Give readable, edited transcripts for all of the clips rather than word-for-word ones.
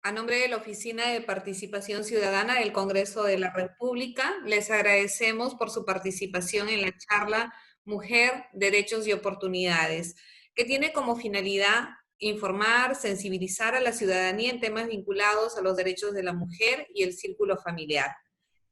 A nombre de la Oficina de Participación Ciudadana del Congreso de la República, les agradecemos por su participación en la charla Mujer, Derechos y Oportunidades, que tiene como finalidad informar, sensibilizar a la ciudadanía en temas vinculados a los derechos de la mujer y el círculo familiar.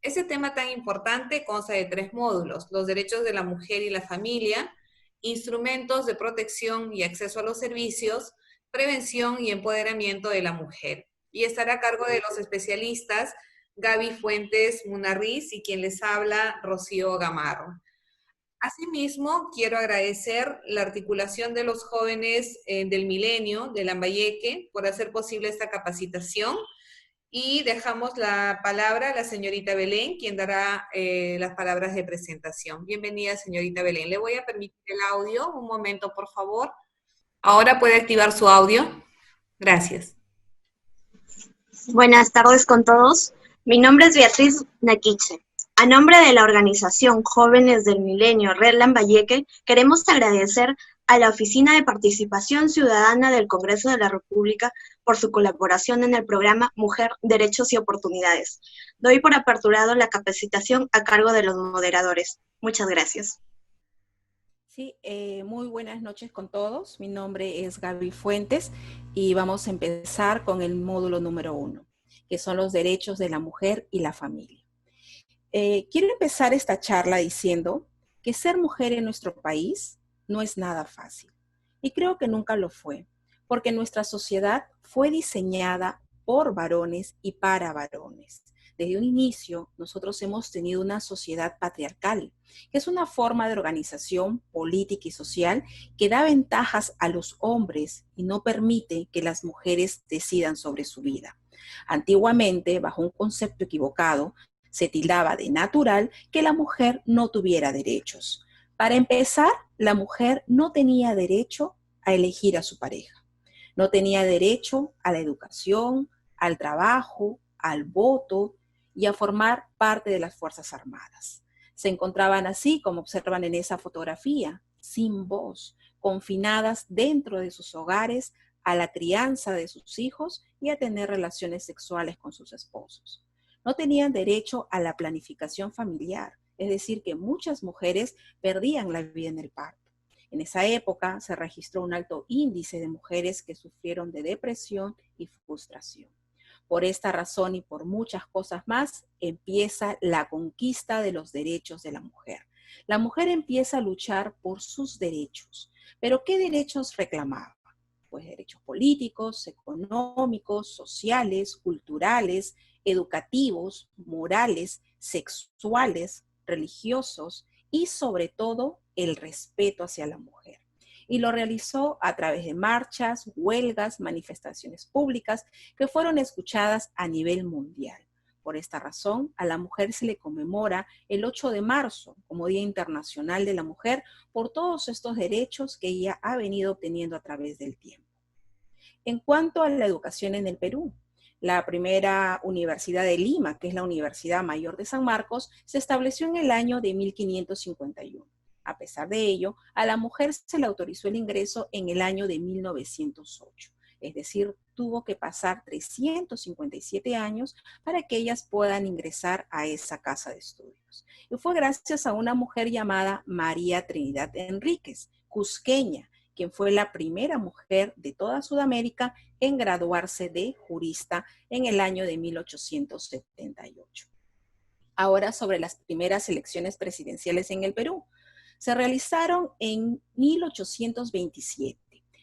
Este tema tan importante consta de 3 módulos: los derechos de la mujer y la familia, instrumentos de protección y acceso a los servicios, prevención y empoderamiento de la mujer. Y estará a cargo de los especialistas Gaby Fuentes Munarriz y quien les habla, Rocío Gamarro. Asimismo, quiero agradecer la articulación de los jóvenes del Milenio, de Lambayeque, por hacer posible esta capacitación. Y dejamos la palabra a la señorita Belén, quien dará las palabras de presentación. Bienvenida, señorita Belén. Le voy a permitir el audio. Un momento, por favor. Ahora puede activar su audio. Gracias. Buenas tardes con todos. Mi nombre es Beatriz Naquiche. A nombre de la organización Jóvenes del Milenio Red Lambayeque, queremos agradecer a la Oficina de Participación Ciudadana del Congreso de la República por su colaboración en el programa Mujer, Derechos y Oportunidades. Doy por aperturado la capacitación a cargo de los moderadores. Muchas gracias. Sí, muy buenas noches con todos. Mi nombre es Gaby Fuentes y vamos a empezar con el módulo número 1, que son los derechos de la mujer y la familia. Quiero empezar esta charla diciendo que ser mujer en nuestro país no es nada fácil. Y creo que nunca lo fue, porque nuestra sociedad fue diseñada por varones y para varones. Desde un inicio, nosotros hemos tenido una sociedad patriarcal, que es una forma de organización política y social que da ventajas a los hombres y no permite que las mujeres decidan sobre su vida. Antiguamente, bajo un concepto equivocado, se tildaba de natural que la mujer no tuviera derechos. Para empezar, la mujer no tenía derecho a elegir a su pareja. No tenía derecho a la educación, al trabajo, al voto y a formar parte de las Fuerzas Armadas. Se encontraban así, como observan en esa fotografía, sin voz, confinadas dentro de sus hogares a la crianza de sus hijos y a tener relaciones sexuales con sus esposos. No tenían derecho a la planificación familiar, es decir, que muchas mujeres perdían la vida en el parto. En esa época se registró un alto índice de mujeres que sufrieron de depresión y frustración. Por esta razón y por muchas cosas más, empieza la conquista de los derechos de la mujer. La mujer empieza a luchar por sus derechos. ¿Pero qué derechos reclamaba? Pues derechos políticos, económicos, sociales, culturales, educativos, morales, sexuales, religiosos y sobre todo el respeto hacia la mujer. Y lo realizó a través de marchas, huelgas, manifestaciones públicas que fueron escuchadas a nivel mundial. Por esta razón, a la mujer se le conmemora el 8 de marzo como Día Internacional de la Mujer por todos estos derechos que ella ha venido obteniendo a través del tiempo. En cuanto a la educación en el Perú, la primera universidad de Lima, que es la Universidad Mayor de San Marcos, se estableció en el año de 1551. A pesar de ello, a la mujer se le autorizó el ingreso en el año de 1908. Es decir, tuvo que pasar 357 años para que ellas puedan ingresar a esa casa de estudios. Y fue gracias a una mujer llamada María Trinidad Enríquez, cusqueña, quien fue la primera mujer de toda Sudamérica en graduarse de jurista en el año de 1878. Ahora sobre las primeras elecciones presidenciales en el Perú. Se realizaron en 1827,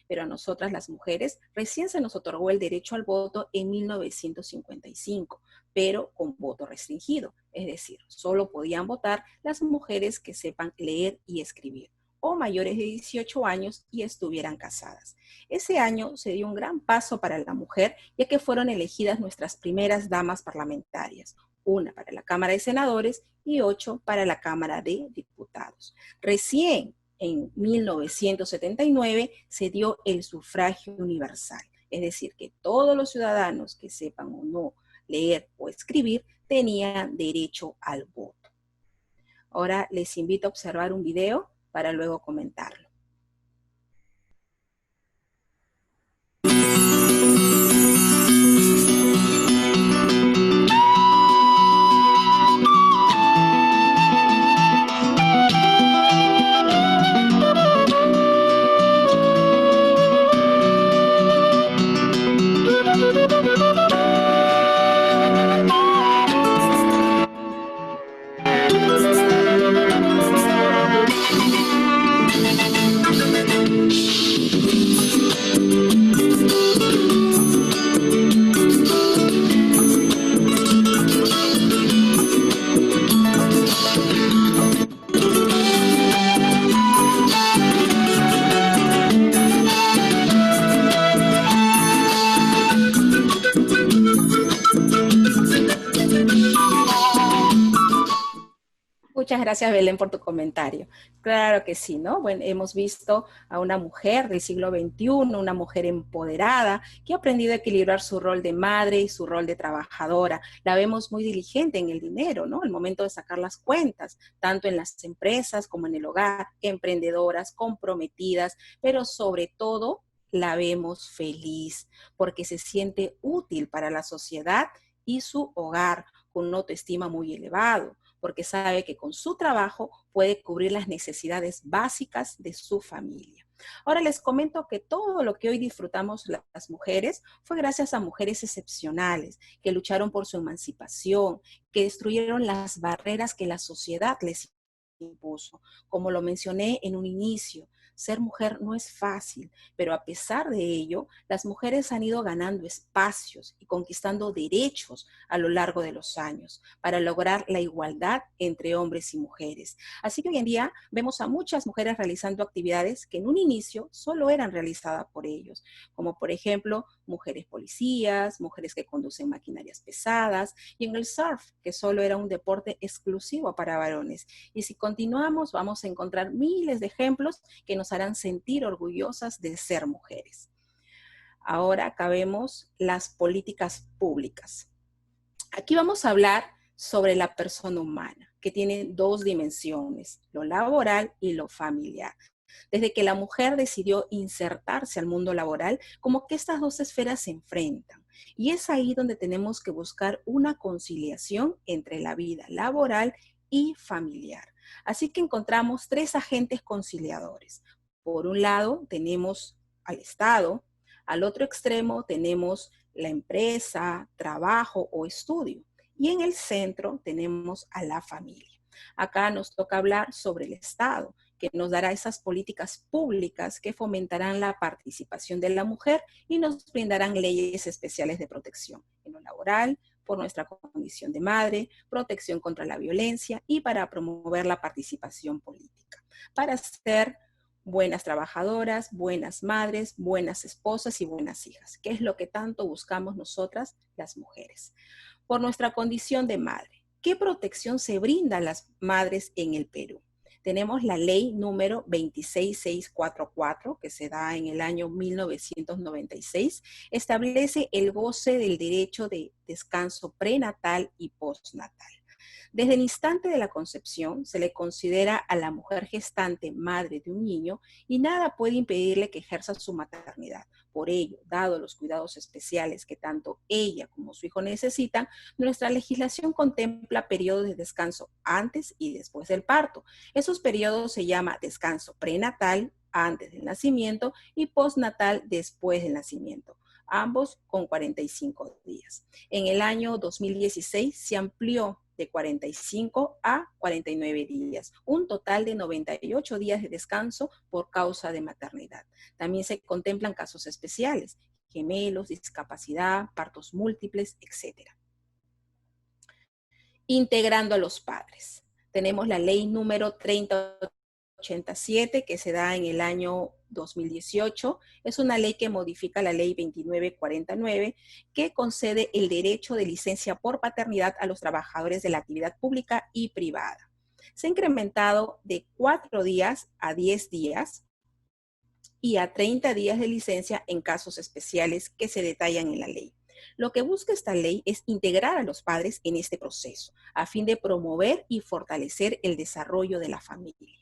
pero a nosotras las mujeres recién se nos otorgó el derecho al voto en 1955, pero con voto restringido, es decir, solo podían votar las mujeres que sepan leer y escribir, o mayores de 18 años y estuvieran casadas. Ese año se dio un gran paso para la mujer, ya que fueron elegidas nuestras primeras damas parlamentarias, una para la Cámara de Senadores y 8 para la Cámara de Diputados. Recién en 1979 se dio el sufragio universal, es decir, que todos los ciudadanos que sepan o no leer o escribir tenían derecho al voto. Ahora les invito a observar un video para luego comentarlo. Muchas gracias, Belén, por tu comentario. Claro que sí, ¿no? Bueno, hemos visto a una mujer del siglo XXI, una mujer empoderada, que ha aprendido a equilibrar su rol de madre y su rol de trabajadora. La vemos muy diligente en el dinero, ¿no? El momento de sacar las cuentas, tanto en las empresas como en el hogar, emprendedoras, comprometidas, pero sobre todo la vemos feliz porque se siente útil para la sociedad y su hogar, con una autoestima muy elevado, porque sabe que con su trabajo puede cubrir las necesidades básicas de su familia. Ahora les comento que todo lo que hoy disfrutamos las mujeres fue gracias a mujeres excepcionales que lucharon por su emancipación, que destruyeron las barreras que la sociedad les impuso. Como lo mencioné en un inicio, ser mujer no es fácil, pero a pesar de ello, las mujeres han ido ganando espacios y conquistando derechos a lo largo de los años para lograr la igualdad entre hombres y mujeres. Así que hoy en día vemos a muchas mujeres realizando actividades que en un inicio solo eran realizadas por ellos, como por ejemplo mujeres policías, mujeres que conducen maquinarias pesadas, y en el surf, que solo era un deporte exclusivo para varones. Y si continuamos, vamos a encontrar miles de ejemplos que nos harán sentir orgullosas de ser mujeres. Ahora acá vemos las políticas públicas. Aquí vamos a hablar sobre la persona humana, que tiene dos dimensiones, lo laboral y lo familiar. Desde que la mujer decidió insertarse al mundo laboral, como que estas dos esferas se enfrentan. Y es ahí donde tenemos que buscar una conciliación entre la vida laboral y familiar. Así que encontramos tres agentes conciliadores. Por un lado, tenemos al Estado, al otro extremo tenemos la empresa, trabajo o estudio, y en el centro tenemos a la familia. Acá nos toca hablar sobre el Estado, que nos dará esas políticas públicas que fomentarán la participación de la mujer y nos brindarán leyes especiales de protección en lo laboral, por nuestra condición de madre, protección contra la violencia y para promover la participación política, para ser buenas trabajadoras, buenas madres, buenas esposas y buenas hijas, que es lo que tanto buscamos nosotras las mujeres. Por nuestra condición de madre, ¿qué protección se brinda a las madres en el Perú? Tenemos la ley número 26644, que se da en el año 1996, establece el goce del derecho de descanso prenatal y postnatal. Desde el instante de la concepción se le considera a la mujer gestante madre de un niño y nada puede impedirle que ejerza su maternidad. Por ello, dado los cuidados especiales que tanto ella como su hijo necesitan, nuestra legislación contempla periodos de descanso antes y después del parto. Esos periodos se llama descanso prenatal, antes del nacimiento, y postnatal, después del nacimiento, ambos con 45 días. En el año 2016 se amplió de 45 a 49 días, un total de 98 días de descanso por causa de maternidad. También se contemplan casos especiales, gemelos, discapacidad, partos múltiples, etc. Integrando a los padres. Tenemos la ley número 3087 que se da en el año 2018. Es una ley que modifica la ley 2949 que concede el derecho de licencia por paternidad a los trabajadores de la actividad pública y privada. Se ha incrementado de 4 días a 10 días y a 30 días de licencia en casos especiales que se detallan en la ley. Lo que busca esta ley es integrar a los padres en este proceso, a fin de promover y fortalecer el desarrollo de la familia.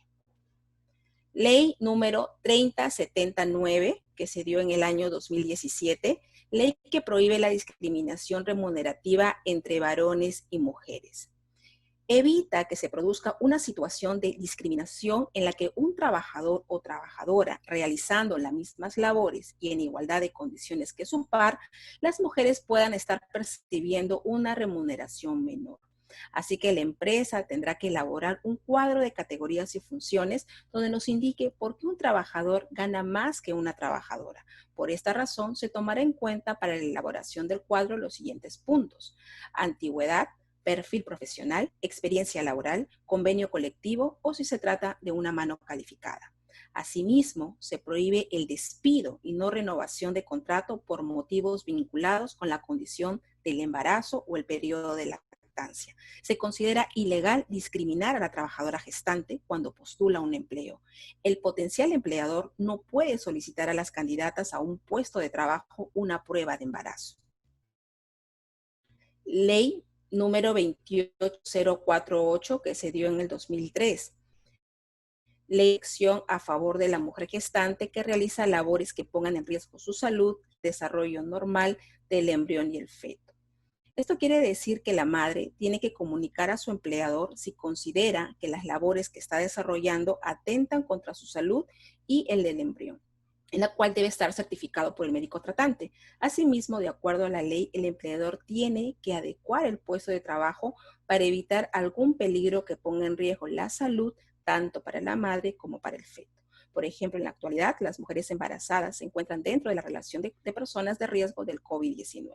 Ley número 3079, que se dio en el año 2017, ley que prohíbe la discriminación remunerativa entre varones y mujeres. Evita que se produzca una situación de discriminación en la que un trabajador o trabajadora realizando las mismas labores y en igualdad de condiciones que su par, las mujeres puedan estar percibiendo una remuneración menor. Así que la empresa tendrá que elaborar un cuadro de categorías y funciones donde nos indique por qué un trabajador gana más que una trabajadora. Por esta razón, se tomará en cuenta para la elaboración del cuadro los siguientes puntos: antigüedad, perfil profesional, experiencia laboral, convenio colectivo o si se trata de una mano calificada. Asimismo, se prohíbe el despido y no renovación de contrato por motivos vinculados con la condición del embarazo o el periodo de lactancia. lactancia. Se considera ilegal discriminar a la trabajadora gestante cuando postula un empleo. El potencial empleador no puede solicitar a las candidatas a un puesto de trabajo una prueba de embarazo. Ley número 28048 que se dio en el 2003. Ley de acción a favor de la mujer gestante que realiza labores que pongan en riesgo su salud, desarrollo normal del embrión y el feto. Esto quiere decir que la madre tiene que comunicar a su empleador si considera que las labores que está desarrollando atentan contra su salud y el del embrión, en la cual debe estar certificado por el médico tratante. Asimismo, de acuerdo a la ley, el empleador tiene que adecuar el puesto de trabajo para evitar algún peligro que ponga en riesgo la salud tanto para la madre como para el feto. Por ejemplo, en la actualidad, las mujeres embarazadas se encuentran dentro de la relación de personas de riesgo del COVID-19.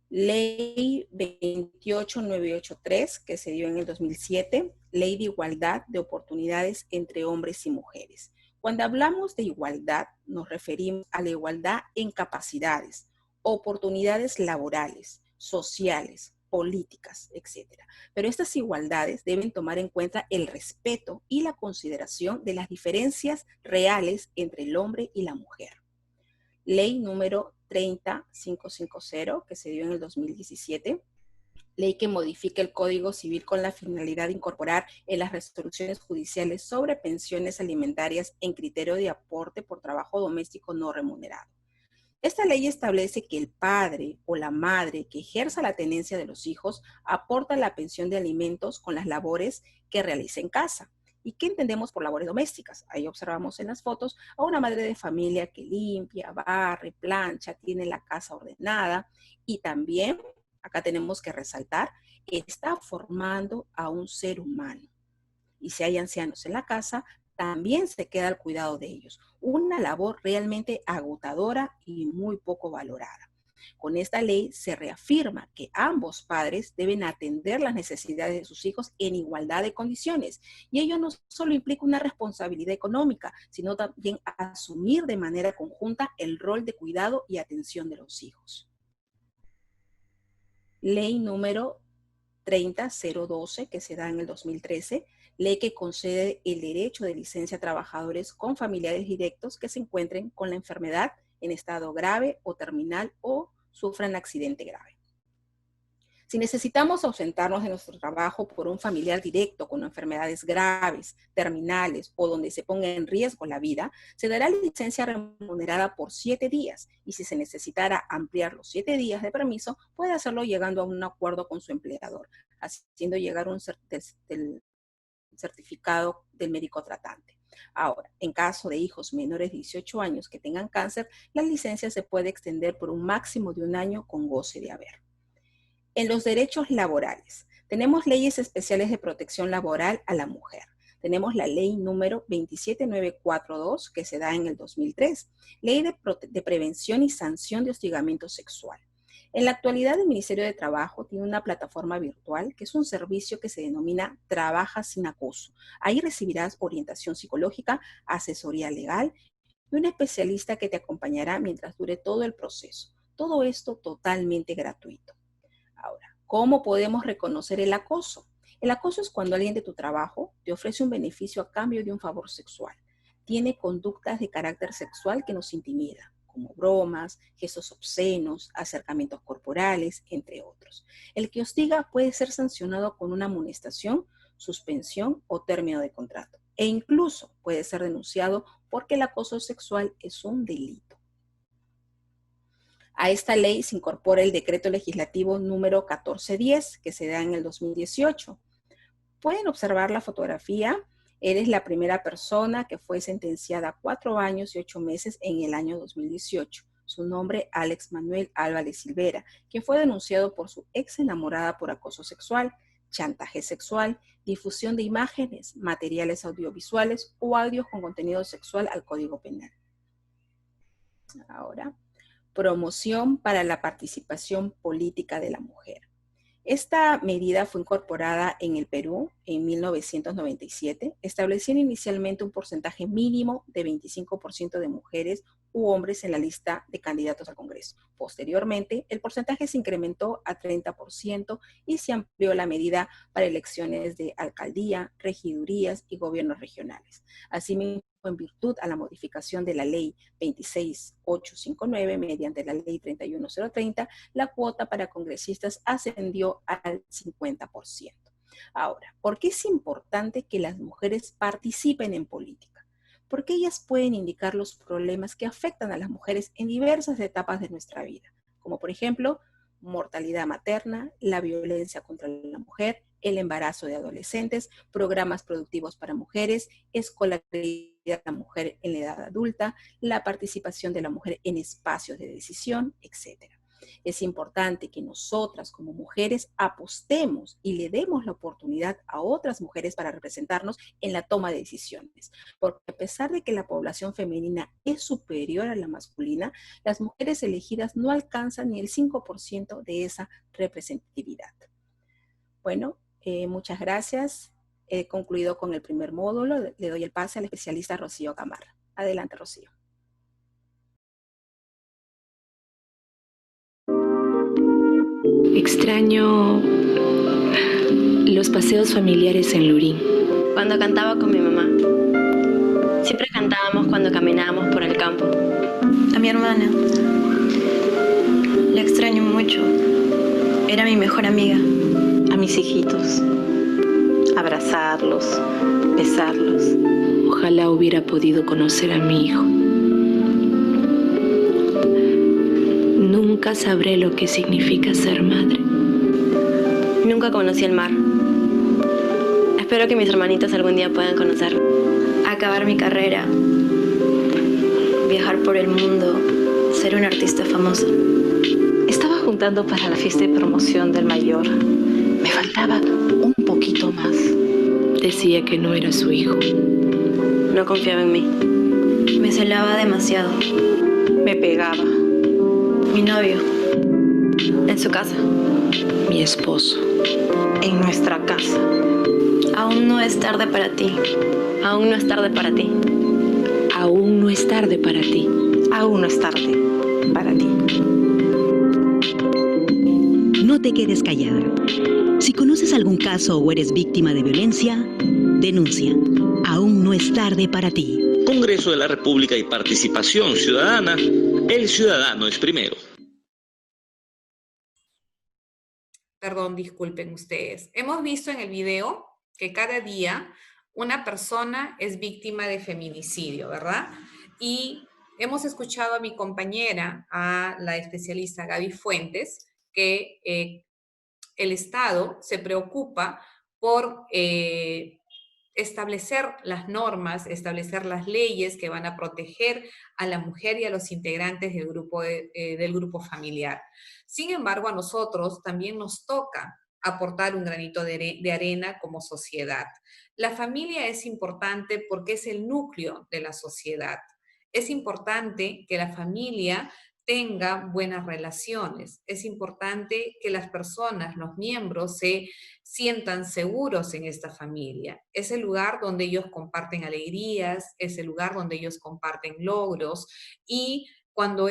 Ley 28983, que se dio en el 2007, Ley de Igualdad de Oportunidades entre Hombres y Mujeres. Cuando hablamos de igualdad, nos referimos a la igualdad en capacidades, oportunidades laborales, sociales, políticas, etc. Pero estas igualdades deben tomar en cuenta el respeto y la consideración de las diferencias reales entre el hombre y la mujer. Ley número 30550, que se dio en el 2017, ley que modifica el Código Civil con la finalidad de incorporar en las resoluciones judiciales sobre pensiones alimentarias en criterio de aporte por trabajo doméstico no remunerado. Esta ley establece que el padre o la madre que ejerza la tenencia de los hijos aporta la pensión de alimentos con las labores que realiza en casa. ¿Y qué entendemos por labores domésticas? Ahí observamos en las fotos a una madre de familia que limpia, barre, plancha, tiene la casa ordenada y también, acá tenemos que resaltar, está formando a un ser humano. Y si hay ancianos en la casa, también se queda al cuidado de ellos. Una labor realmente agotadora y muy poco valorada. Con esta ley se reafirma que ambos padres deben atender las necesidades de sus hijos en igualdad de condiciones. Y ello no solo implica una responsabilidad económica, sino también asumir de manera conjunta el rol de cuidado y atención de los hijos. Ley número 30012, que se da en el 2013, ley que concede el derecho de licencia a trabajadores con familiares directos que se encuentren con la enfermedad en estado grave o terminal o sufran accidente grave. Si necesitamos ausentarnos de nuestro trabajo por un familiar directo con enfermedades graves, terminales o donde se ponga en riesgo la vida, se dará licencia remunerada por 7 días y si se necesitara ampliar los 7 días de permiso, puede hacerlo llegando a un acuerdo con su empleador, haciendo llegar un certificado del médico tratante. Ahora, en caso de hijos menores de 18 años que tengan cáncer, la licencia se puede extender por un máximo de 1 año con goce de haber. En los derechos laborales, tenemos leyes especiales de protección laboral a la mujer. Tenemos la ley número 27942 que se da en el 2003, ley de prevención y sanción de hostigamiento sexual. En la actualidad, el Ministerio de Trabajo tiene una plataforma virtual que es un servicio que se denomina Trabaja sin Acoso. Ahí recibirás orientación psicológica, asesoría legal y un especialista que te acompañará mientras dure todo el proceso. Todo esto totalmente gratuito. Ahora, ¿cómo podemos reconocer el acoso? El acoso es cuando alguien de tu trabajo te ofrece un beneficio a cambio de un favor sexual. Tiene conductas de carácter sexual que nos intimidan, como bromas, gestos obscenos, acercamientos corporales, entre otros. El que hostiga puede ser sancionado con una amonestación, suspensión o término de contrato. E incluso puede ser denunciado porque el acoso sexual es un delito. A esta ley se incorpora el decreto legislativo número 1410, que se da en el 2018. Pueden observar la fotografía. Eres la primera persona que fue sentenciada a 4 años y 8 meses en el año 2018. Su nombre, Alex Manuel Álvarez Silvera, quien fue denunciado por su ex enamorada por acoso sexual, chantaje sexual, difusión de imágenes, materiales audiovisuales o audios con contenido sexual al Código Penal. Ahora, promoción para la participación política de la mujer. Esta medida fue incorporada en el Perú en 1997, estableciendo inicialmente un porcentaje mínimo de 25% de mujeres u hombres en la lista de candidatos al Congreso. Posteriormente, el porcentaje se incrementó a 30% y se amplió la medida para elecciones de alcaldía, regidurías y gobiernos regionales. Asimismo, en virtud a la modificación de la Ley 26859 mediante la Ley 31030, la cuota para congresistas ascendió al 50%. Ahora, ¿por qué es importante que las mujeres participen en política? Porque ellas pueden indicar los problemas que afectan a las mujeres en diversas etapas de nuestra vida, como por ejemplo, mortalidad materna, la violencia contra la mujer, el embarazo de adolescentes, programas productivos para mujeres, escolaridad de la mujer en la edad adulta, la participación de la mujer en espacios de decisión, etc. Es importante que nosotras como mujeres apostemos y le demos la oportunidad a otras mujeres para representarnos en la toma de decisiones, porque a pesar de que la población femenina es superior a la masculina, las mujeres elegidas no alcanzan ni el 5% de esa representatividad. Bueno, muchas gracias. He concluido con el primer módulo. Le doy el pase al especialista Rocío Gamarra. Adelante, Rocío. Extraño los paseos familiares en Lurín. Cuando cantaba con mi mamá. Siempre cantábamos cuando caminábamos por el campo. A mi hermana. La extraño mucho. Era mi mejor amiga. A mis hijitos. Abrazarlos, besarlos. Ojalá hubiera podido conocer a mi hijo. Nunca sabré lo que significa ser madre. Nunca conocí el mar. Espero que mis hermanitos algún día puedan conocer. Acabar mi carrera. Viajar por el mundo. Ser una artista famosa. Estaba juntando para la fiesta de promoción del mayor. Me faltaba un poquito más. Decía que no era su hijo. No confiaba en mí. Me celaba demasiado. Me pegaba. Mi novio. En su casa. Mi esposo. En nuestra casa. Aún no es tarde para ti. Aún no es tarde para ti. Aún no es tarde para ti. Aún no es tarde para ti. No te quedes callada. Si conoces algún caso o eres víctima de violencia, denuncia. Aún no es tarde para ti. Congreso de la República y Participación Ciudadana. El ciudadano es primero. Perdón, disculpen ustedes. Hemos visto en el video que cada día una persona es víctima de feminicidio, ¿verdad? Y hemos escuchado a mi compañera, a la especialista Gaby Fuentes, que el Estado se preocupa por establecer las normas, establecer las leyes que van a proteger a la mujer y a los integrantes del grupo familiar. Sin embargo, a nosotros también nos toca aportar un granito de arena como sociedad. La familia es importante porque es el núcleo de la sociedad. Es importante que la familia tenga buenas relaciones. Es importante que las personas, los miembros, se sientan seguros en esta familia. Es el lugar donde ellos comparten alegrías, es el lugar donde ellos comparten logros, y cuando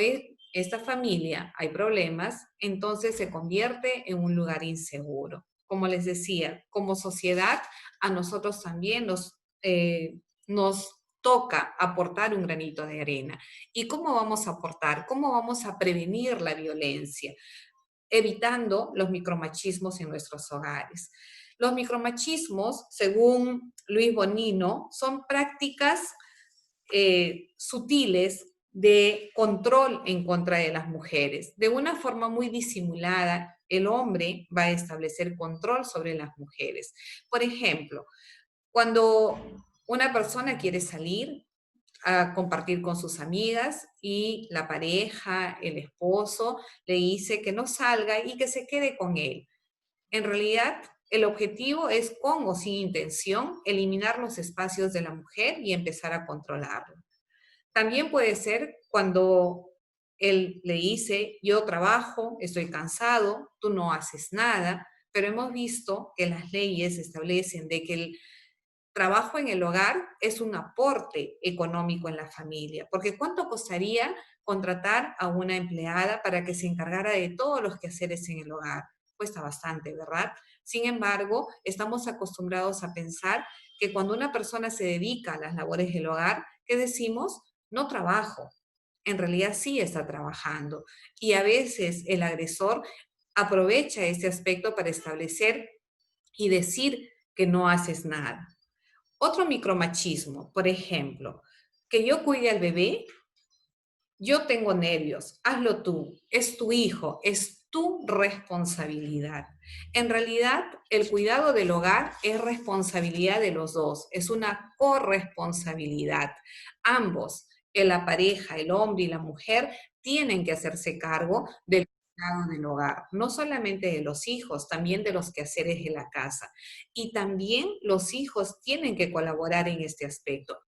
esta familia hay problemas, entonces se convierte en un lugar inseguro. Como les decía, como sociedad, a nosotros también nos toca aportar un granito de arena. ¿Y cómo vamos a aportar? ¿Cómo vamos a prevenir la violencia? Evitando los micromachismos en nuestros hogares. Los micromachismos, según Luis Bonino, son prácticas sutiles de control en contra de las mujeres. De una forma muy disimulada, el hombre va a establecer control sobre las mujeres. Por ejemplo, cuando una persona quiere salir a compartir con sus amigas y la pareja, el esposo, le dice que no salga y que se quede con él. En realidad, el objetivo es, con o sin intención, eliminar los espacios de la mujer y empezar a controlarlo. También puede ser cuando él le dice, yo trabajo, estoy cansado, tú no haces nada, pero hemos visto que las leyes establecen de que trabajo en el hogar es un aporte económico en la familia, porque ¿cuánto costaría contratar a una empleada para que se encargara de todos los quehaceres en el hogar? Cuesta bastante, ¿verdad? Sin embargo, estamos acostumbrados a pensar que cuando una persona se dedica a las labores del hogar, ¿qué decimos? No trabajo. En realidad sí está trabajando. Y a veces el agresor aprovecha ese aspecto para establecer y decir que no haces nada. Otro micromachismo, por ejemplo, que yo cuide al bebé, yo tengo nervios, hazlo tú, es tu hijo, es tu responsabilidad. En realidad, el cuidado del hogar es responsabilidad de los dos, es una corresponsabilidad. Ambos, la pareja, el hombre y la mujer, tienen que hacerse cargo del cuidado del hogar, no solamente de los hijos, también de los quehaceres de la casa. Y también los hijos tienen que colaborar en este aspecto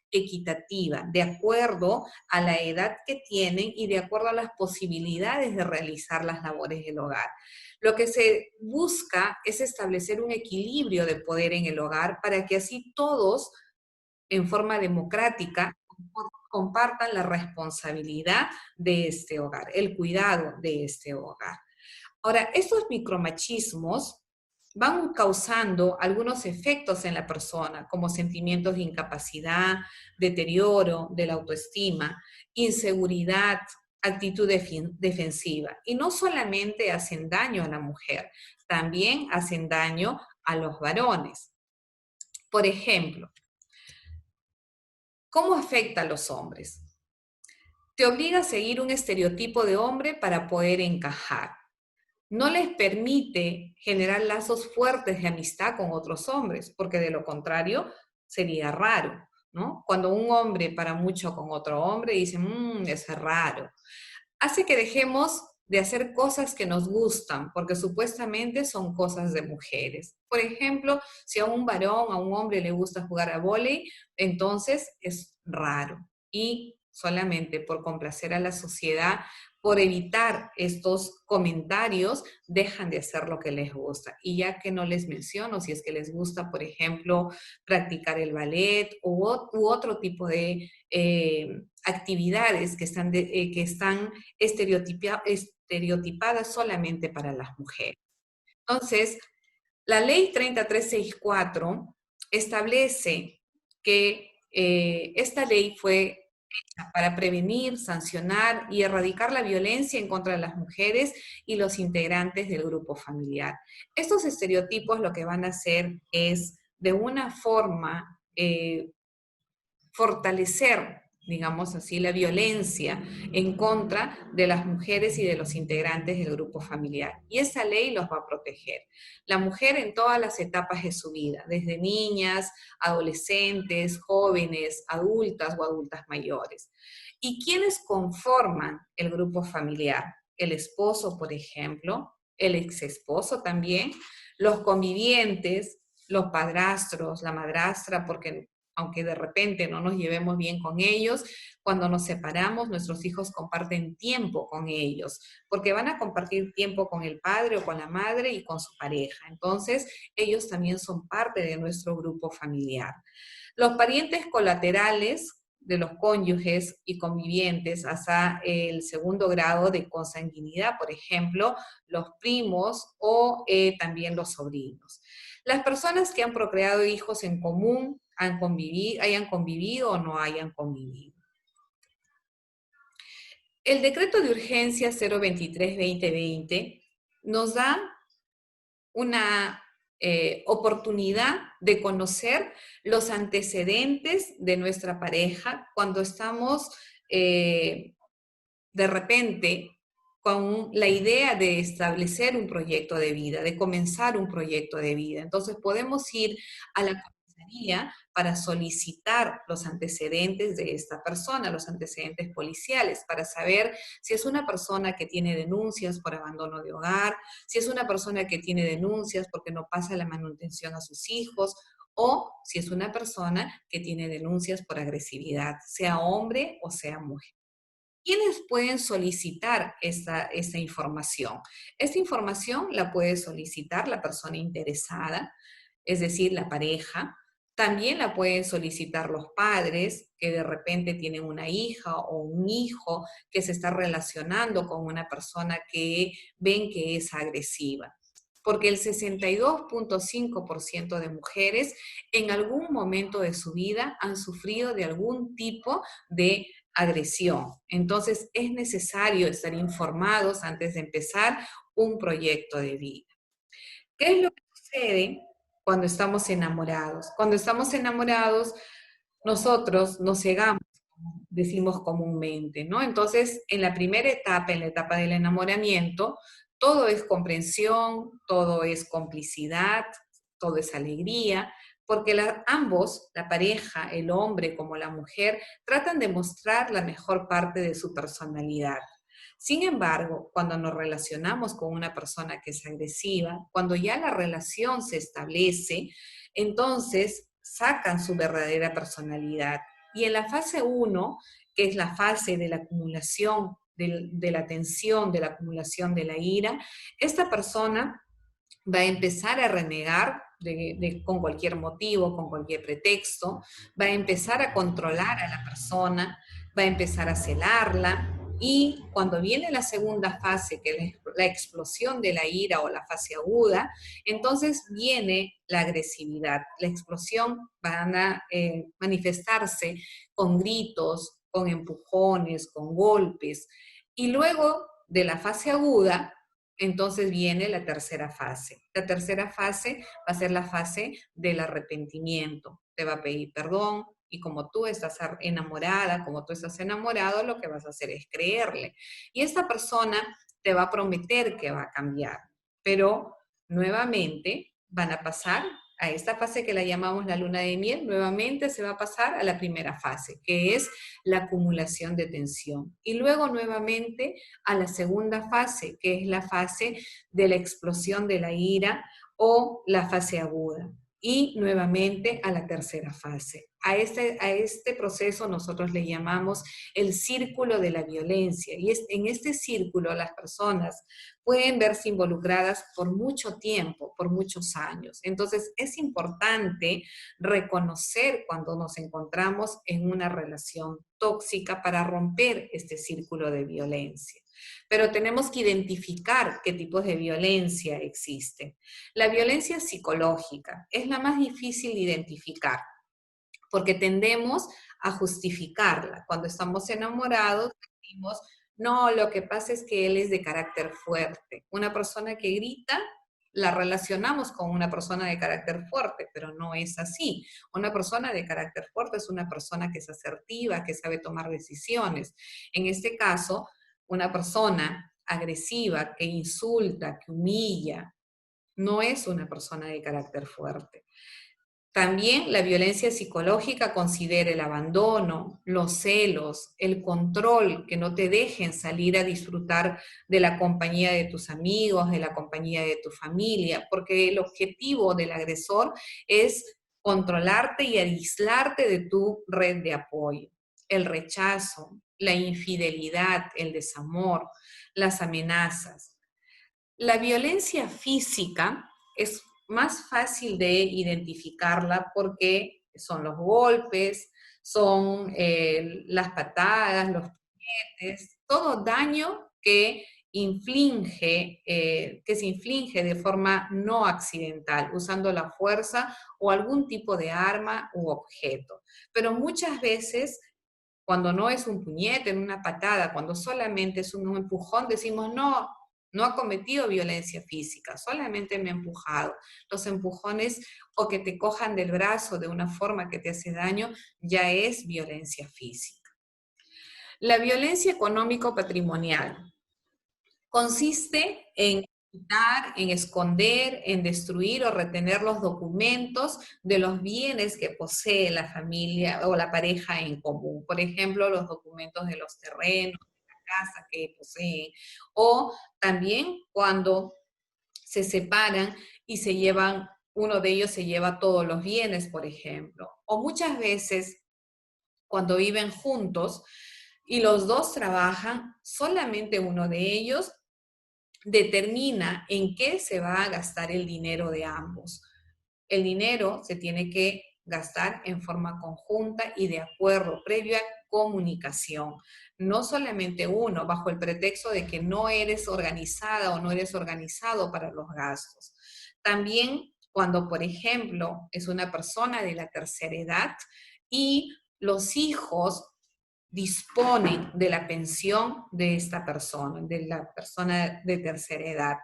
equitativa, de acuerdo a la edad que tienen y de acuerdo a las posibilidades de realizar las labores del hogar. Lo que se busca es establecer un equilibrio de poder en el hogar para que así todos, en forma democrática, compartan la responsabilidad de este hogar, el cuidado de este hogar. Ahora, estos micromachismos van causando algunos efectos en la persona, como sentimientos de incapacidad, deterioro de la autoestima, inseguridad, actitud defensiva. Y no solamente hacen daño a la mujer, también hacen daño a los varones. Por ejemplo, ¿cómo afecta a los hombres? Te obliga a seguir un estereotipo de hombre para poder encajar. No les permite generar lazos fuertes de amistad con otros hombres, porque de lo contrario sería raro, ¿no? Cuando un hombre para mucho con otro hombre, dice, eso es raro. Hace que dejemos de hacer cosas que nos gustan, porque supuestamente son cosas de mujeres. Por ejemplo, si a un varón, a un hombre le gusta jugar a vóley, entonces es raro. Y solamente por complacer a la sociedad, por evitar estos comentarios, dejan de hacer lo que les gusta. Y ya que no les menciono, si es que les gusta, por ejemplo, practicar el ballet u otro tipo de actividades que están estereotipadas solamente para las mujeres. Entonces, la ley 30364 establece que esta ley fue hecha para prevenir, sancionar y erradicar la violencia en contra de las mujeres y los integrantes del grupo familiar. Estos estereotipos lo que van a hacer es, de una forma, fortalecer, digamos así, la violencia en contra de las mujeres y de los integrantes del grupo familiar. Y esa ley los va a proteger. La mujer en todas las etapas de su vida, desde niñas, adolescentes, jóvenes, adultas o adultas mayores. ¿Y quiénes conforman el grupo familiar? El esposo, por ejemplo, el exesposo también, los convivientes, los padrastros, la madrastra, porque aunque de repente no nos llevemos bien con ellos, cuando nos separamos, nuestros hijos comparten tiempo con ellos, porque van a compartir tiempo con el padre o con la madre y con su pareja. Entonces, ellos también son parte de nuestro grupo familiar. Los parientes colaterales de los cónyuges y convivientes hasta el segundo grado de consanguinidad, por ejemplo, los primos o también los sobrinos. Las personas que han procreado hijos en común, hayan convivido o no hayan convivido. El decreto de urgencia 023-2020 nos da una oportunidad de conocer los antecedentes de nuestra pareja cuando estamos de repente con la idea de establecer un proyecto de vida, de comenzar un proyecto de vida. Entonces podemos ir a la comisaría para solicitar los antecedentes de esta persona, los antecedentes policiales, para saber si es una persona que tiene denuncias por abandono de hogar, si es una persona que tiene denuncias porque no pasa la manutención a sus hijos, o si es una persona que tiene denuncias por agresividad, sea hombre o sea mujer. ¿Quiénes pueden solicitar esta información? Esta información la puede solicitar la persona interesada, es decir, la pareja, También la pueden solicitar los padres que de repente tienen una hija o un hijo que se está relacionando con una persona que ven que es agresiva. Porque el 62.5% de mujeres en algún momento de su vida han sufrido de algún tipo de agresión. Entonces es necesario estar informados antes de empezar un proyecto de vida. ¿Qué es lo que sucede cuando estamos enamorados? Cuando estamos enamorados, nosotros nos cegamos, como decimos comúnmente, ¿no? Entonces, en la primera etapa, en la etapa del enamoramiento, todo es comprensión, todo es complicidad, todo es alegría, porque ambos, la pareja, el hombre como la mujer, tratan de mostrar la mejor parte de su personalidad. Sin embargo, cuando nos relacionamos con una persona que es agresiva, cuando ya la relación se establece, entonces sacan su verdadera personalidad. Y en la fase 1, que es la fase de la acumulación de la tensión, de la acumulación de la ira, esta persona va a empezar a renegar con cualquier motivo, con cualquier pretexto, va a empezar a controlar a la persona, va a empezar a celarla, y cuando viene la segunda fase, que es la explosión de la ira o la fase aguda, entonces viene la agresividad. La explosión van a manifestarse con gritos, con empujones, con golpes, y luego de la fase aguda, entonces viene la tercera fase. La tercera fase va a ser la fase del arrepentimiento. Te va a pedir perdón y como tú estás enamorada, como tú estás enamorado, lo que vas a hacer es creerle. Y esta persona te va a prometer que va a cambiar, pero nuevamente van a pasar a esta fase que la llamamos la luna de miel, nuevamente se va a pasar a la primera fase, que es la acumulación de tensión. Y luego nuevamente a la segunda fase, que es la fase de la explosión de la ira o la fase aguda. Y nuevamente a la tercera fase. A este proceso nosotros le llamamos el círculo de la violencia. Y en este círculo las personas pueden verse involucradas por mucho tiempo, por muchos años. Entonces es importante reconocer cuando nos encontramos en una relación tóxica para romper este círculo de violencia. Pero tenemos que identificar qué tipos de violencia existen. La violencia psicológica es la más difícil de identificar, porque tendemos a justificarla. Cuando estamos enamorados, decimos, no, lo que pasa es que él es de carácter fuerte. Una persona que grita, la relacionamos con una persona de carácter fuerte, pero no es así. Una persona de carácter fuerte es una persona que es asertiva, que sabe tomar decisiones. En este caso, una persona agresiva, que insulta, que humilla, no es una persona de carácter fuerte. También la violencia psicológica considera el abandono, los celos, el control, que no te dejen salir a disfrutar de la compañía de tus amigos, de la compañía de tu familia, porque el objetivo del agresor es controlarte y aislarte de tu red de apoyo. El rechazo, la infidelidad, el desamor, las amenazas. La violencia física es más fácil de identificarla porque son los golpes, son las patadas, los puñetes, todo daño que se inflige de forma no accidental, usando la fuerza o algún tipo de arma u objeto. Pero muchas veces, cuando no es un puñete, en una patada, cuando solamente es un empujón, decimos, no ha cometido violencia física, solamente me ha empujado. Los empujones o que te cojan del brazo de una forma que te hace daño, ya es violencia física. La violencia económico-patrimonial consiste en quitar, en esconder, en destruir o retener los documentos de los bienes que posee la familia o la pareja en común. Por ejemplo, los documentos de los terrenos, casa que poseen, o también cuando se separan y se llevan, uno de ellos se lleva todos los bienes, por ejemplo, o muchas veces cuando viven juntos y los dos trabajan, solamente uno de ellos determina en qué se va a gastar el dinero de ambos. El dinero se tiene que gastar en forma conjunta y de acuerdo, previa comunicación. No solamente uno, bajo el pretexto de que no eres organizada o no eres organizado para los gastos. También cuando, por ejemplo, es una persona de la tercera edad y los hijos disponen de la pensión de esta persona, de la persona de tercera edad,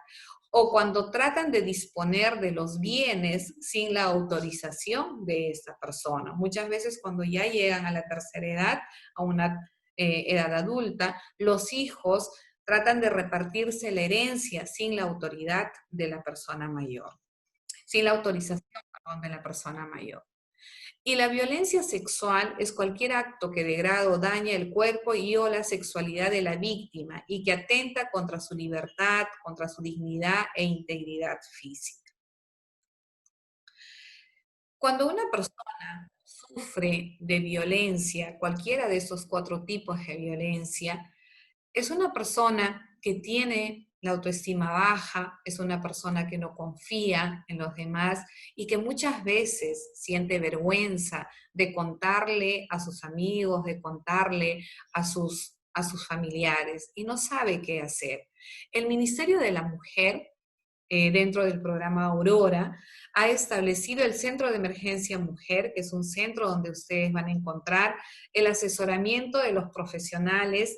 o cuando tratan de disponer de los bienes sin la autorización de esta persona. Muchas veces cuando ya llegan a la tercera edad, a una edad adulta, los hijos tratan de repartirse la herencia sin la autoridad de la persona mayor, sin la autorización, perdón, de la persona mayor. Y la violencia sexual es cualquier acto que degrada o daña el cuerpo y o la sexualidad de la víctima y que atenta contra su libertad, contra su dignidad e integridad física. Cuando una persona sufre de violencia, cualquiera de estos 4 tipos de violencia, es una persona que tiene la autoestima baja, es una persona que no confía en los demás y que muchas veces siente vergüenza de contarle a sus amigos, de contarle a sus familiares y no sabe qué hacer. El Ministerio de la Mujer, dentro del programa Aurora, ha establecido el Centro de Emergencia Mujer, que es un centro donde ustedes van a encontrar el asesoramiento de los profesionales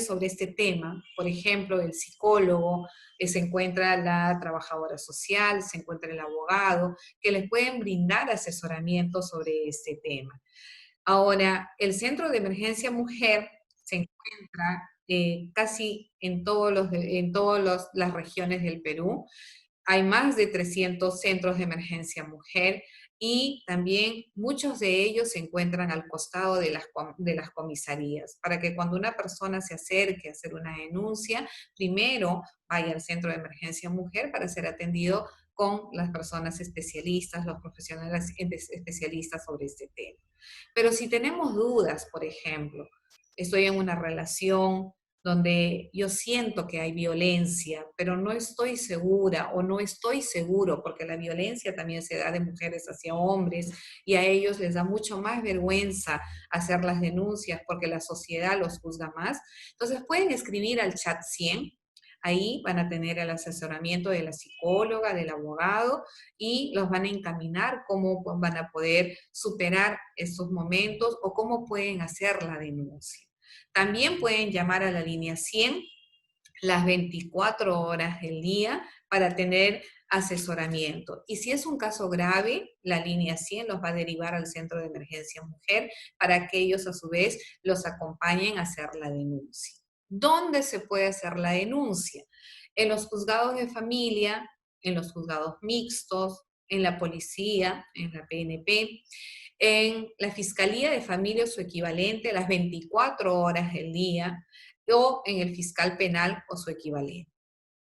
sobre este tema. Por ejemplo, el psicólogo, se encuentra la trabajadora social, se encuentra el abogado, que les pueden brindar asesoramiento sobre este tema. Ahora, el Centro de Emergencia Mujer se encuentra casi en todas las regiones del Perú. Hay más de 300 centros de emergencia mujer y también muchos de ellos se encuentran al costado de las comisarías, para que cuando una persona se acerque a hacer una denuncia, primero vaya al centro de emergencia mujer para ser atendido con las personas especialistas, los profesionales especialistas sobre este tema. Pero si tenemos dudas, por ejemplo, estoy en una relación donde yo siento que hay violencia, pero no estoy segura o no estoy seguro, porque la violencia también se da de mujeres hacia hombres y a ellos les da mucho más vergüenza hacer las denuncias porque la sociedad los juzga más. Entonces pueden escribir al chat 100, ahí van a tener el asesoramiento de la psicóloga, del abogado y los van a encaminar cómo van a poder superar estos momentos o cómo pueden hacer la denuncia. También pueden llamar a la línea 100 las 24 horas del día para tener asesoramiento. Y si es un caso grave, la línea 100 los va a derivar al Centro de Emergencia Mujer para que ellos a su vez los acompañen a hacer la denuncia. ¿Dónde se puede hacer la denuncia? En los juzgados de familia, en los juzgados mixtos, en la policía, en la PNP, en la Fiscalía de Familia o su equivalente las 24 horas del día, o en el fiscal penal o su equivalente.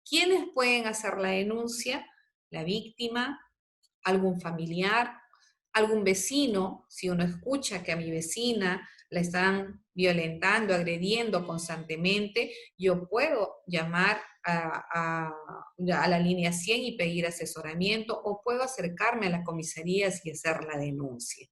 ¿Quiénes pueden hacer la denuncia? La víctima, algún familiar, algún vecino. Si uno escucha que a mi vecina la están violentando, agrediendo constantemente, yo puedo llamar a la línea 100 y pedir asesoramiento, o puedo acercarme a las comisarías y hacer la denuncia.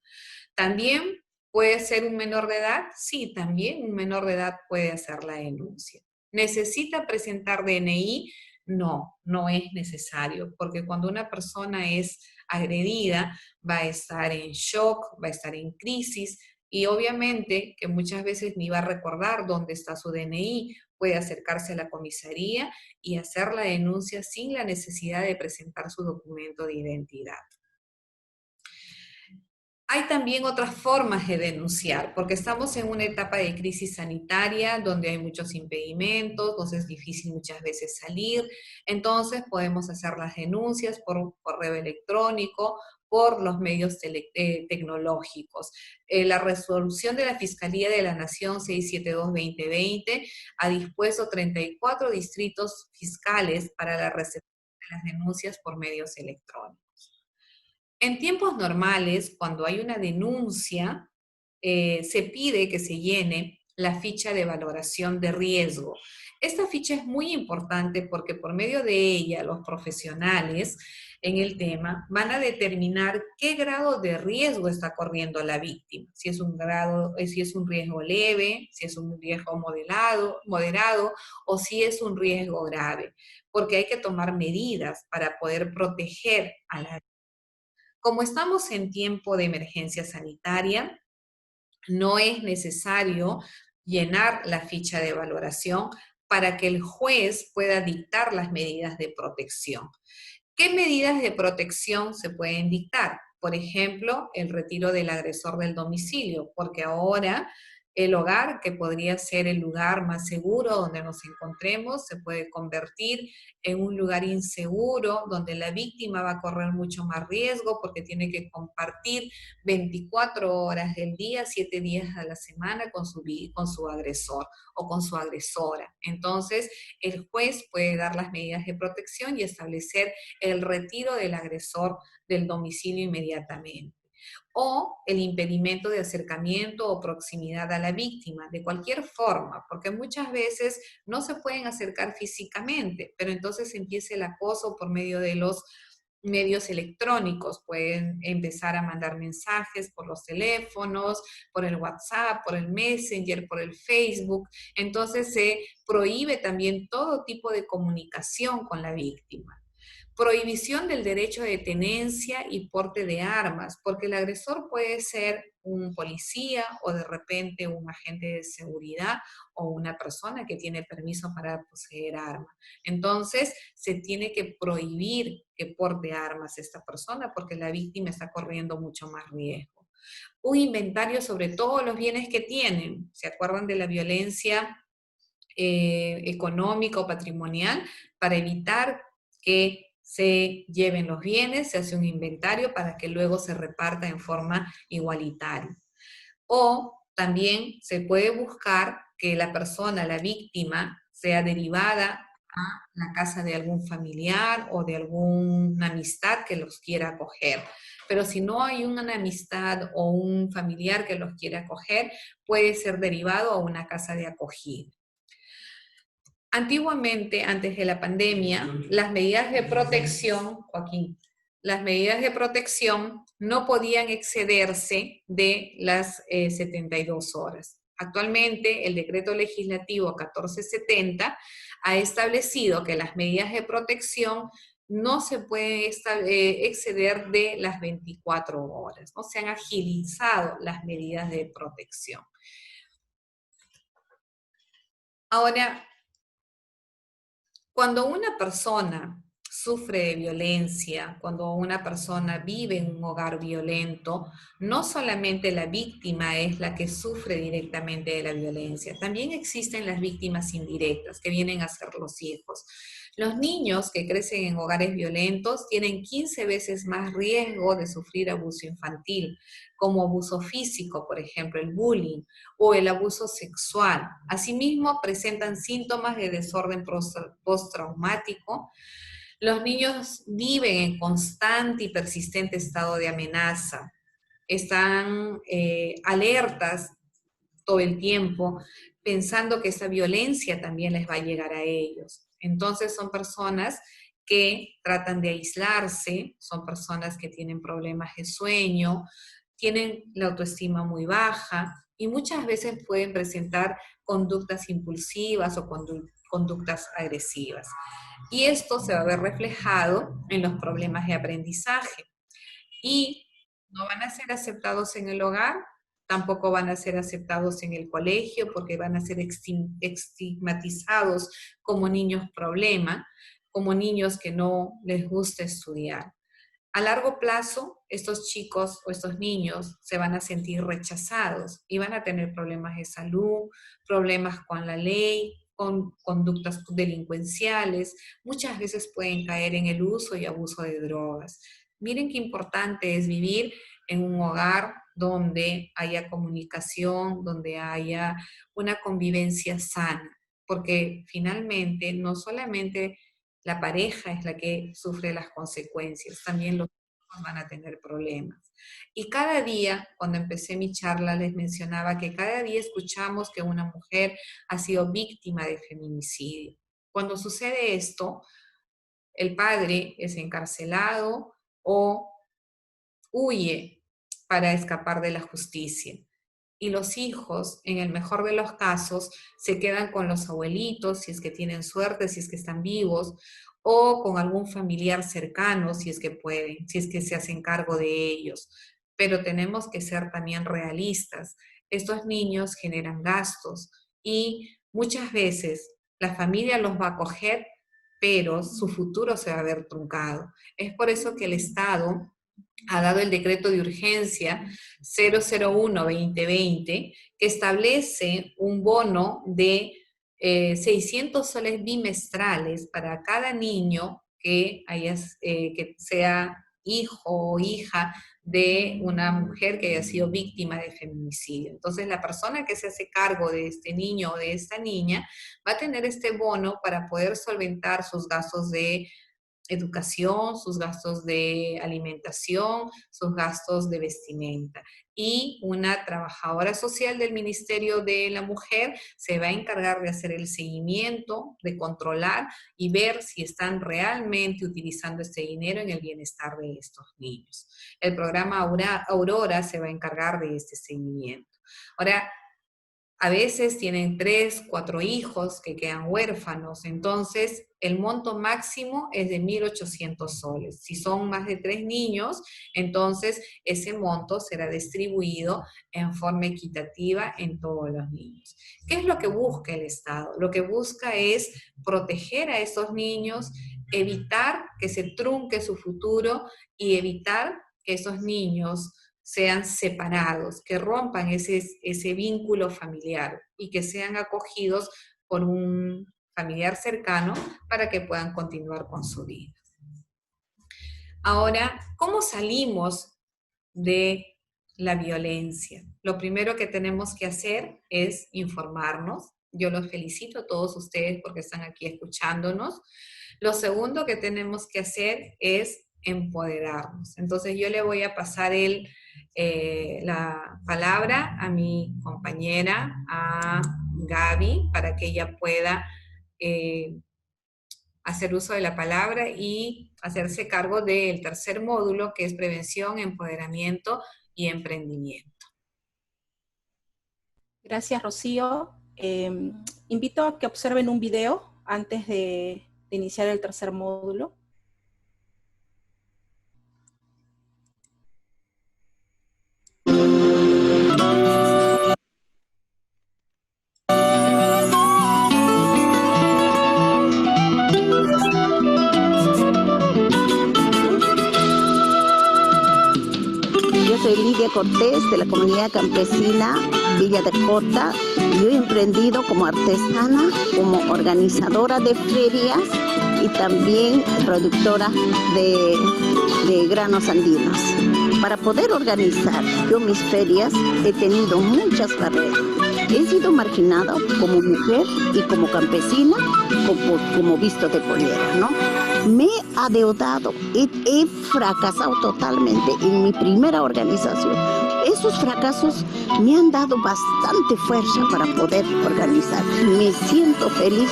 También puede ser un menor de edad, sí, también un menor de edad puede hacer la denuncia. ¿Necesita presentar DNI? No, no es necesario, porque cuando una persona es agredida va a estar en shock, va a estar en crisis, y obviamente que muchas veces ni va a recordar dónde está su DNI, puede acercarse a la comisaría y hacer la denuncia sin la necesidad de presentar su documento de identidad. Hay también otras formas de denunciar, porque estamos en una etapa de crisis sanitaria donde hay muchos impedimentos, entonces es difícil muchas veces salir, entonces podemos hacer las denuncias por correo electrónico, por los medios tecnológicos. La resolución de la Fiscalía de la Nación 672-2020 ha dispuesto 34 distritos fiscales para la recepción de las denuncias por medios electrónicos. En tiempos normales, cuando hay una denuncia, se pide que se llene la ficha de valoración de riesgo. Esta ficha es muy importante porque por medio de ella los profesionales en el tema van a determinar qué grado de riesgo está corriendo la víctima, si es un riesgo leve, si es un riesgo moderado o si es un riesgo grave, porque hay que tomar medidas para poder proteger a la víctima. Como estamos en tiempo de emergencia sanitaria, no es necesario llenar la ficha de valoración para que el juez pueda dictar las medidas de protección. ¿Qué medidas de protección se pueden dictar? Por ejemplo, el retiro del agresor del domicilio, porque ahora el hogar, que podría ser el lugar más seguro donde nos encontremos, se puede convertir en un lugar inseguro, donde la víctima va a correr mucho más riesgo porque tiene que compartir 24 horas del día, 7 días a la semana con su agresor o con su agresora. Entonces, el juez puede dar las medidas de protección y establecer el retiro del agresor del domicilio inmediatamente. O el impedimento de acercamiento o proximidad a la víctima, de cualquier forma, porque muchas veces no se pueden acercar físicamente, pero entonces empieza el acoso por medio de los medios electrónicos. Pueden empezar a mandar mensajes por los teléfonos, por el WhatsApp, por el Messenger, por el Facebook. Entonces se prohíbe también todo tipo de comunicación con la víctima. Prohibición del derecho de tenencia y porte de armas, porque el agresor puede ser un policía o de repente un agente de seguridad o una persona que tiene permiso para poseer armas. Entonces, se tiene que prohibir que porte armas esta persona porque la víctima está corriendo mucho más riesgo. Un inventario sobre todos los bienes que tienen. ¿Se acuerdan de la violencia económica o patrimonial? Para evitar que se lleven los bienes, se hace un inventario para que luego se reparta en forma igualitaria. O también se puede buscar que la persona, la víctima, sea derivada a la casa de algún familiar o de alguna amistad que los quiera acoger. Pero si no hay una amistad o un familiar que los quiera acoger, puede ser derivado a una casa de acogida. Antiguamente, antes de la pandemia, las medidas de protección, Joaquín, las medidas de protección no podían excederse de las 72 horas. Actualmente, el decreto legislativo 1470 ha establecido que las medidas de protección no se pueden exceder de las 24 horas, ¿no? Se han agilizado las medidas de protección. Ahora, cuando una persona sufre de violencia, cuando una persona vive en un hogar violento, no solamente la víctima es la que sufre directamente de la violencia, también existen las víctimas indirectas, que vienen a ser los hijos. Los niños que crecen en hogares violentos tienen 15 veces más riesgo de sufrir abuso infantil, como abuso físico, por ejemplo, el bullying, o el abuso sexual. Asimismo, presentan síntomas de desorden postraumático. Los niños viven en constante y persistente estado de amenaza. Están alertas todo el tiempo, pensando que esa violencia también les va a llegar a ellos. Entonces son personas que tratan de aislarse, son personas que tienen problemas de sueño, tienen la autoestima muy baja y muchas veces pueden presentar conductas impulsivas o conductas agresivas. Y esto se va a ver reflejado en los problemas de aprendizaje. Y no van a ser aceptados en el hogar, tampoco van a ser aceptados en el colegio porque van a ser estigmatizados como niños problema, como niños que no les gusta estudiar. A largo plazo, estos chicos o estos niños se van a sentir rechazados y van a tener problemas de salud, problemas con la ley, con conductas delincuenciales, muchas veces pueden caer en el uso y abuso de drogas. Miren qué importante es vivir en un hogar donde haya comunicación, donde haya una convivencia sana, porque finalmente no solamente la pareja es la que sufre las consecuencias, también los hijos van a tener problemas. Y cada día, cuando empecé mi charla, les mencionaba que cada día escuchamos que una mujer ha sido víctima de feminicidio. Cuando sucede esto, el padre es encarcelado o huye para escapar de la justicia. Y los hijos, en el mejor de los casos, se quedan con los abuelitos, si es que tienen suerte, si es que están vivos, o con algún familiar cercano, si es que pueden, si es que se hacen cargo de ellos. Pero tenemos que ser también realistas. Estos niños generan gastos y muchas veces la familia los va a acoger, pero su futuro se va a ver truncado. Es por eso que el Estado ha dado el decreto de urgencia 001-2020, que establece un bono de 600 soles bimestrales para cada niño que sea hijo o hija de una mujer que haya sido víctima de feminicidio. Entonces, la persona que se hace cargo de este niño o de esta niña va a tener este bono para poder solventar sus gastos de educación, sus gastos de alimentación, sus gastos de vestimenta. Y una trabajadora social del Ministerio de la Mujer se va a encargar de hacer el seguimiento, de controlar y ver si están realmente utilizando este dinero en el bienestar de estos niños. El programa Aurora se va a encargar de este seguimiento. Ahora, a veces tienen 3, 4 hijos que quedan huérfanos, entonces el monto máximo es de 1.800 soles. Si son más de 3 niños, entonces ese monto será distribuido en forma equitativa en todos los niños. ¿Qué es lo que busca el Estado? Lo que busca es proteger a esos niños, evitar que se trunque su futuro y evitar que esos niños sean separados, que rompan ese vínculo familiar y que sean acogidos por un familiar cercano para que puedan continuar con su vida. Ahora, ¿cómo salimos de la violencia? Lo primero que tenemos que hacer es informarnos. Yo los felicito a todos ustedes porque están aquí escuchándonos. Lo segundo que tenemos que hacer es empoderarnos. Entonces yo le voy a pasar la palabra a mi compañera, a Gaby, para que ella pueda hacer uso de la palabra y hacerse cargo del tercer módulo, que es prevención, empoderamiento y emprendimiento. Gracias, Rocío. Invito a que observen un video antes de iniciar el tercer módulo. Soy Lidia Cortés, de la comunidad campesina Villa de Cota. Yo he emprendido como artesana, como organizadora de ferias y también productora de granos andinos. Para poder organizar yo mis ferias he tenido muchas barreras. He sido marginada como mujer y como campesina, como visto de pollera, ¿no? Me he adeudado, he fracasado totalmente en mi primera organización. Esos fracasos me han dado bastante fuerza para poder organizar. Me siento feliz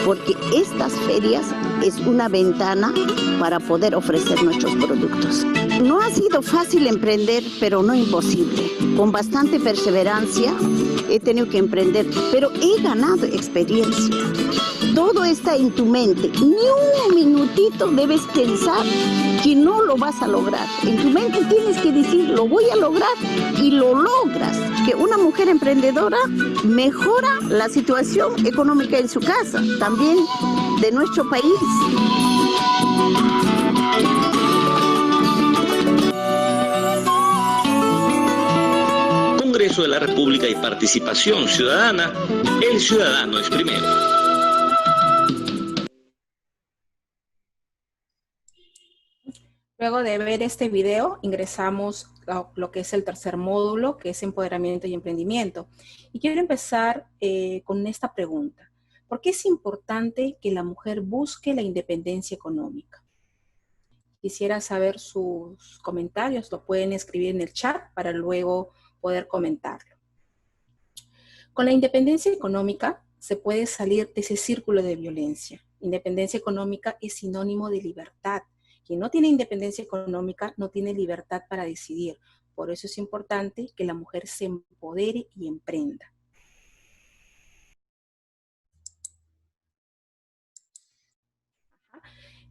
porque estas ferias es una ventana para poder ofrecer nuestros productos. No ha sido fácil emprender, pero no imposible. Con bastante perseverancia he tenido que emprender, pero he ganado experiencia. Todo está en tu mente. Ni un minutito debes pensar que no lo vas a lograr. En tu mente tienes que decir, lo voy a lograr, y lo logras. Que una mujer emprendedora mejora la situación económica en su casa, también de nuestro país. Congreso de la República y Participación Ciudadana, el ciudadano es primero. Luego de ver este video, ingresamos a lo que es el tercer módulo, que es empoderamiento y emprendimiento. Y quiero empezar con esta pregunta. ¿Por qué es importante que la mujer busque la independencia económica? Quisiera saber sus comentarios, lo pueden escribir en el chat para luego poder comentarlo. Con la independencia económica se puede salir de ese círculo de violencia. Independencia económica es sinónimo de libertad. Quien no tiene independencia económica no tiene libertad para decidir. Por eso es importante que la mujer se empodere y emprenda.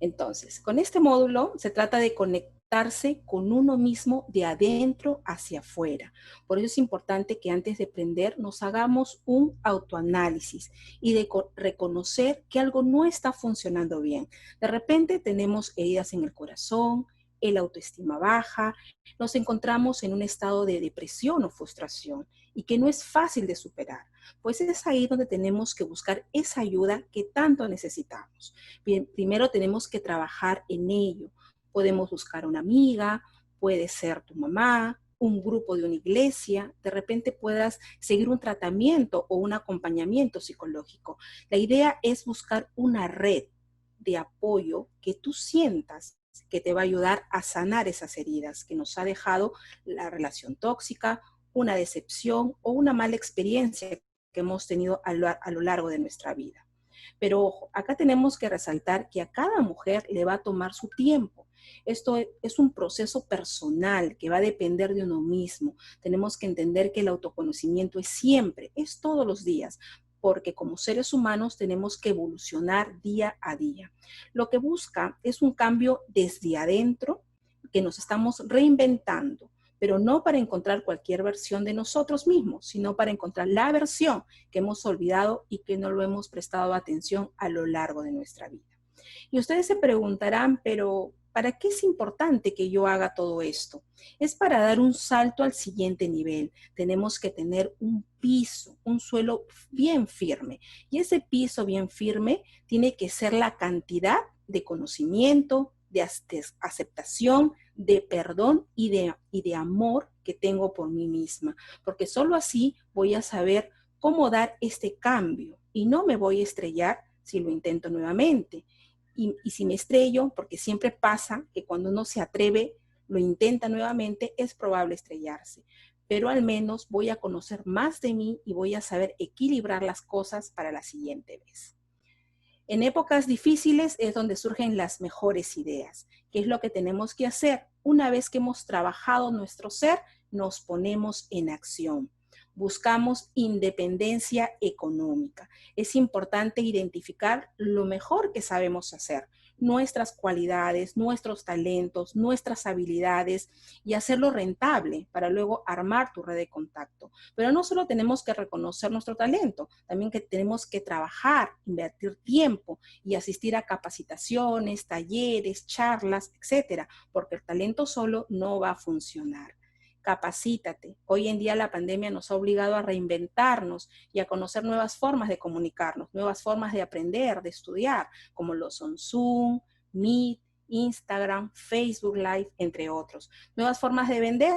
Entonces, con este módulo se trata de conectarse con uno mismo de adentro hacia afuera. Por eso es importante que antes de aprender nos hagamos un autoanálisis y de reconocer que algo no está funcionando bien. De repente tenemos heridas en el corazón, el autoestima baja, nos encontramos en un estado de depresión o frustración y que no es fácil de superar. Pues es ahí donde tenemos que buscar esa ayuda que tanto necesitamos. Bien, primero tenemos que trabajar en ello. Podemos buscar una amiga, puede ser tu mamá, un grupo de una iglesia, de repente puedas seguir un tratamiento o un acompañamiento psicológico. La idea es buscar una red de apoyo que tú sientas que te va a ayudar a sanar esas heridas que nos ha dejado la relación tóxica, una decepción o una mala experiencia que hemos tenido a lo largo de nuestra vida. Pero ojo, acá tenemos que resaltar que a cada mujer le va a tomar su tiempo. Esto es un proceso personal que va a depender de uno mismo. Tenemos que entender que el autoconocimiento es siempre, es todos los días, porque como seres humanos tenemos que evolucionar día a día. Lo que busca es un cambio desde adentro, que nos estamos reinventando, pero no para encontrar cualquier versión de nosotros mismos, sino para encontrar la versión que hemos olvidado y que no lo hemos prestado atención a lo largo de nuestra vida. Y ustedes se preguntarán, pero ¿para qué es importante que yo haga todo esto? Es para dar un salto al siguiente nivel. Tenemos que tener un piso, un suelo bien firme. Y ese piso bien firme tiene que ser la cantidad de conocimiento, de aceptación, de perdón y de amor que tengo por mí misma. Porque solo así voy a saber cómo dar este cambio y no me voy a estrellar si lo intento nuevamente. Y si me estrello, porque siempre pasa que cuando uno se atreve, lo intenta nuevamente, es probable estrellarse. Pero al menos voy a conocer más de mí y voy a saber equilibrar las cosas para la siguiente vez. En épocas difíciles es donde surgen las mejores ideas. ¿Qué es lo que tenemos que hacer? Una vez que hemos trabajado nuestro ser, nos ponemos en acción. Buscamos independencia económica. Es importante identificar lo mejor que sabemos hacer, nuestras cualidades, nuestros talentos, nuestras habilidades y hacerlo rentable para luego armar tu red de contacto. Pero no solo tenemos que reconocer nuestro talento, también que tenemos que trabajar, invertir tiempo y asistir a capacitaciones, talleres, charlas, etcétera, porque el talento solo no va a funcionar. Capacítate. Hoy en día la pandemia nos ha obligado a reinventarnos y a conocer nuevas formas de comunicarnos, nuevas formas de aprender, de estudiar, como lo son Zoom, Meet, Instagram, Facebook Live, entre otros. Nuevas formas de vender,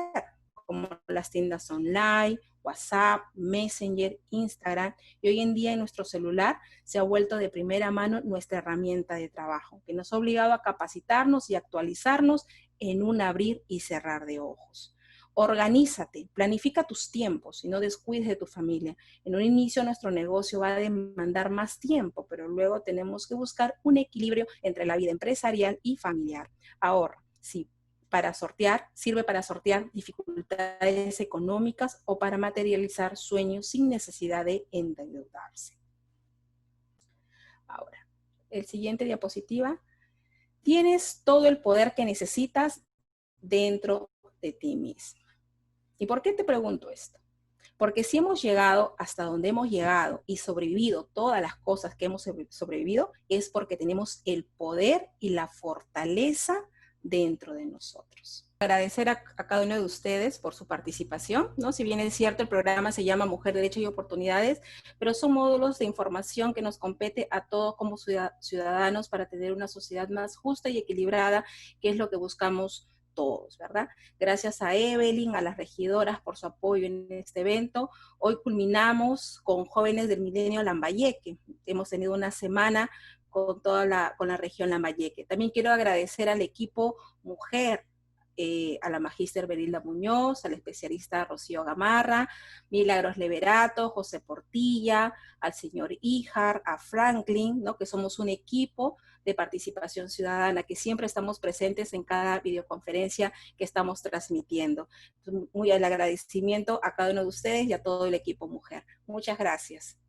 como las tiendas online, WhatsApp, Messenger, Instagram. Y hoy en día en nuestro celular se ha vuelto de primera mano nuestra herramienta de trabajo, que nos ha obligado a capacitarnos y actualizarnos en un abrir y cerrar de ojos. Organízate, planifica tus tiempos y no descuides de tu familia. En un inicio nuestro negocio va a demandar más tiempo, pero luego tenemos que buscar un equilibrio entre la vida empresarial y familiar. Ahorra, sí, sirve para sortear dificultades económicas o para materializar sueños sin necesidad de endeudarse. Ahora, el siguiente diapositiva. Tienes todo el poder que necesitas dentro de ti mismo. ¿Y por qué te pregunto esto? Porque si hemos llegado hasta donde hemos llegado y sobrevivido todas las cosas que hemos sobrevivido, es porque tenemos el poder y la fortaleza dentro de nosotros. Agradecer a cada uno de ustedes por su participación, ¿no? Si bien es cierto, el programa se llama Mujer, Derechos y Oportunidades, pero son módulos de información que nos compete a todos como ciudadanos para tener una sociedad más justa y equilibrada, que es lo que buscamos todos, ¿verdad? Gracias a Evelyn, a las regidoras por su apoyo en este evento. Hoy culminamos con Jóvenes del Milenio Lambayeque. Hemos tenido una semana con con la región Lambayeque. También quiero agradecer al equipo mujer, a la magíster Berilda Muñoz, al especialista Rocío Gamarra, Milagros Leverato, José Portilla, al señor Ijar, a Franklin, ¿no? Que somos un equipo de participación ciudadana, que siempre estamos presentes en cada videoconferencia que estamos transmitiendo. Muy el agradecimiento a cada uno de ustedes y a todo el equipo mujer. Muchas gracias.